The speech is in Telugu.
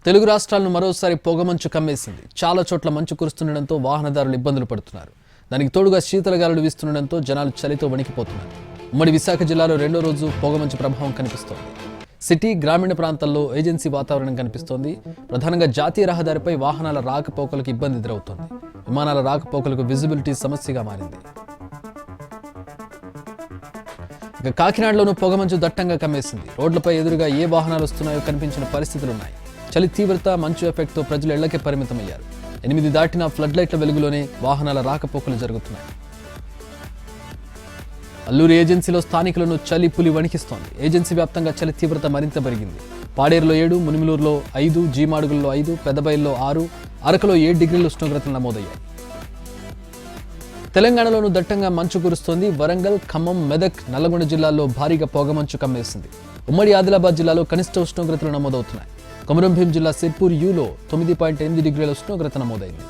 తెలుగు రాష్ట్రాలను మరోసారి పొగమంచు కమ్మేసింది. చాలా చోట్ల మంచు కురుస్తుండటంతో వాహనదారులు ఇబ్బందులు పడుతున్నారు. దానికి తోడుగా శీతలగాలులు వీస్తుండటంతో జనాలు చలితో వణికిపోతున్నారు. ఉమ్మడి విశాఖ జిల్లాలో రెండో రోజు పొగమంచు ప్రభావం కనిపిస్తోంది. సిటీ, గ్రామీణ ప్రాంతాల్లో ఏజెన్సీ వాతావరణం కనిపిస్తోంది. ప్రధానంగా జాతీయ రహదారిపై వాహనాల రాకపోకలకు ఇబ్బంది ఎదురవుతోంది. విమానాల రాకపోకలకు విజిబిలిటీ సమస్యగా మారింది. ఇక కాకినాడలోనూ పొగమంచు దట్టంగా కమ్మేసింది. రోడ్లపై ఎదురుగా ఏ వాహనాలు వస్తున్నాయో కనిపించిన పరిస్థితులున్నాయి. చలి తీవ్రత, మంచు ఎఫెక్ట్తో ప్రజలు ఇళ్లకే పరిమితమయ్యారు. 8 దాటిన ఫ్లడ్ లైట్ల వెలుగులోనే వాహనాల రాకపోకలు జరుగుతున్నాయి. అల్లూరి ఏజెన్సీలో స్థానికులను చలి పులి వణికిస్తోంది. ఏజెన్సీ వ్యాప్తంగా చలి తీవ్రత మరింత పెరిగింది. పాడేరులో 7, మునిమిలూరులో 5, జీమాడుగుల్లో 5, పెద్దబైల్లో 6, అరకులో 7 డిగ్రీల ఉష్ణోగ్రతలు నమోదయ్యాయి. తెలంగాణలోనూ దట్టంగా మంచు కురుస్తోంది. వరంగల్, ఖమ్మం, మెదక్, నల్లగొండ జిల్లాల్లో భారీగా పొగమంచు కమ్మేసింది. ఉమ్మడి ఆదిలాబాద్ జిల్లాలో కనిష్ట ఉష్ణోగ్రతలు నమోదవుతున్నాయి. కొమరంభీం జిల్లా సిర్పూర్ యూలో 9.8 డిగ్రీల ఉష్ణోగ్రత నమోదైంది.